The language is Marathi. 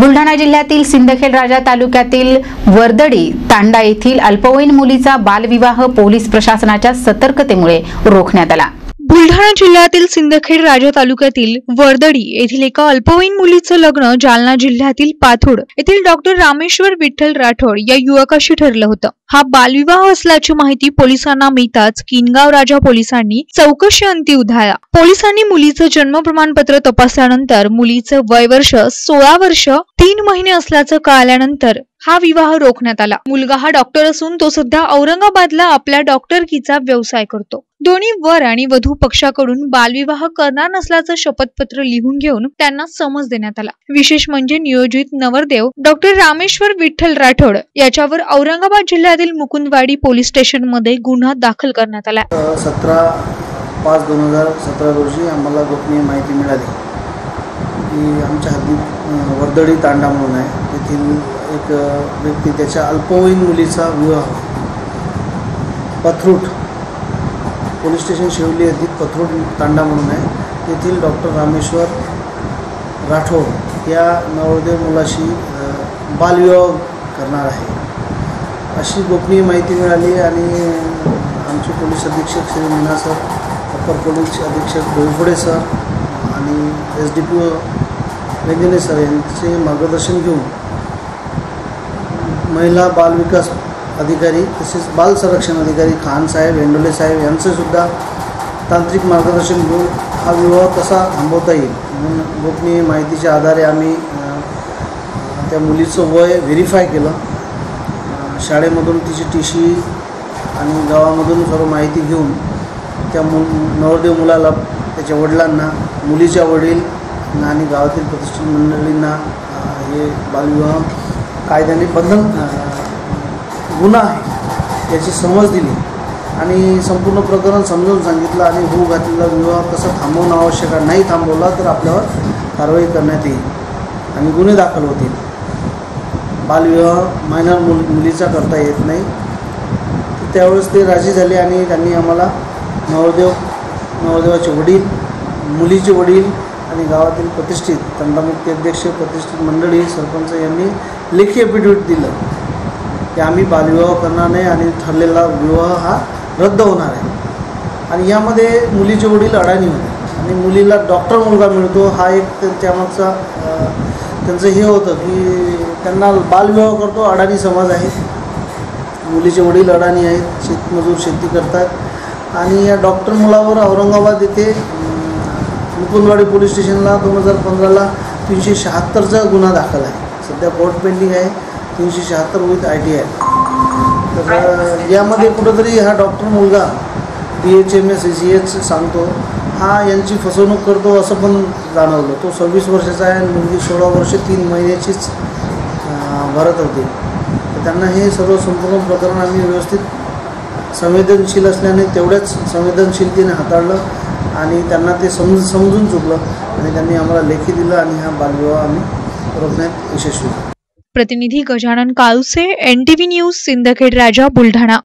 बुलढाणा जिल्ह्यातील सिंदखेड राजा तालुक्यातील वर्दडी तांडा येथील अल्पवयीन मुलीचा बालविवाह पोलीस प्रशासनाच्या सतर्कतेमुळे रोखण्यात आला। बुलढाणा जिल्ह्यातील सिंदखेड राजा तालुक्यातील वर्दडी येथील एका अल्पवयीन मुलीचं लग्न जालना जिल्ह्यातील पाथोड येथील डॉक्टर रामेश्वर विठ्ठल राठोड या युवकाशी ठरलं होतं। हा बालविवाह असल्याची माहिती पोलिसांना मिळताच किनगाव राजा पोलिसांनी चौकशी अंती उधाळला। पोलिसांनी मुलीचं जन्म प्रमाणपत्र तपासल्यानंतर मुलीचं वय वर्ष 16 वर्ष 3 महिने असल्याचं कळाल्यानंतर हा विवाह रोखण्यात आला। मुलगा हा डॉक्टर असून तो सध्या औरंगाबादला आपल्या डॉक्टरकीचा व्यवसाय करतो। दोन्ही वर आणि वधू पक्षाकडून बालविवाह करणार नसल्याचं शपथपत्र लिहून घेऊन त्यांना समज देण्यात आला। विशेष म्हणजे नियोजित नवरदेव डॉक्टर रामेश्वर विठ्ठल राठोड याच्यावर औरंगाबाद जिल्ह्यातील मुकुंदवाडी पोलीस स्टेशन मध्ये गुन्हा दाखल करण्यात आला। 17/5/2017 रोजी आम्हाला गोपनीय माहिती मिळाली की आमच्या हद्दीत वर्दडी तांडा म्हणून आहे, तेथील एक व्यक्ती त्याच्या अल्पवयीन मुलीचा विवाह पथरूट पोलीस स्टेशन शिवली हद्दीत पथरूट तांडा म्हणून आहे, तेथील डॉक्टर रामेश्वर राठोड या नवरदेव मुलाशी बालविवाह करणार आहे अशी गोपनीय माहिती मिळाली। आणि आमचे पोलीस अधीक्षक Shri Meena sir, upper police अधीक्षक डोईफोडे सर आणि SDPO वेंगणे सर यांचे मार्गदर्शन घेऊन महिला बाल विकास अधिकारी तसेच बाल संरक्षण अधिकारी खान साहेब, एंडोले साहेब यांचे सुद्धा तांत्रिक मार्गदर्शन घेऊन हा विवाह कसा थांबवता येईल म्हणून गोपनीय माहितीच्या आधारे आम्ही त्या मुलीचं वय व्हेरीफाय केलं। शाळेमधून तिची TC आणि गावामधून सर्व माहिती घेऊन त्या नवरदेव मुलाला, त्याच्या वडिलांना, मुलीच्या वडील आणि गावातील प्रतिष्ठित मंडळींना हे बालविवाह कायद्याने गुन्हा आहे याची समज दिली आणि संपूर्ण प्रकरण समजावून सांगितलं आणि होऊ घातलेला विवाह कसा थांबवणं आवश्यक आहे, नाही थांबवला तर आपल्यावर कारवाई करण्यात येईल आणि गुन्हे दाखल होतील। बालविवाह मायनर मुलीचा करता येत नाही। त्यावेळेस ते राजी झाले आणि त्यांनी आम्हाला नवरदेवाचे वडील, मुलीचे वडील आणि गावातील प्रतिष्ठित तंटामुक्ती अध्यक्ष, प्रतिष्ठित मंडळी, सरपंच यांनी लेखी ॲफिडेव्हिट दिलं की आम्ही बालविवाह करणार नाही आणि ठरलेला विवाह हा रद्द होणार आहे। आणि यामध्ये मुलीचे वडील अडाणी होते आणि मुलीला डॉक्टर मुलगा मिळतो हा एक त्यामागचा त्यांचं हे होतं की त्यांना बालविवाह करतो। अडाणी समाज आहे, मुलीचे वडील अडाणी आहेत, शेतमजूर शेती करतात आणि या डॉक्टर मुलावर औरंगाबाद येथे मुकुंदवाडी पोलीस स्टेशनला 2015ला 376चा गुन्हा दाखल आहे। सध्या कोर्ट पेंडिंग आहे 376 विथ ITI। तर यामध्ये कुठंतरी हा डॉक्टर मुलगा DHMS ECH सांगतो हा यांची फसवणूक करतो असं पण जाणवलं। तो 26 वर्षाचा आहे आणि मुलगी 16 वर्ष 3 महिन्याचीच भरत होती। तर त्यांना हे सर्व संपूर्ण प्रकरण आम्ही व्यवस्थित संवेदनशील असल्याने तेवढ्याच संवेदनशीलतेने हाताळलं आणि त्यांना ते समजून चुकलं आणि त्यांनी आम्हाला लेखी दिलं आणि हा बालविवाह आम्ही रोखण्यात यशस्वी झालो। प्रतिनिधी गजानन काळुसे, NTV न्यूज, सिंदखेड राजा, बुलढाणा।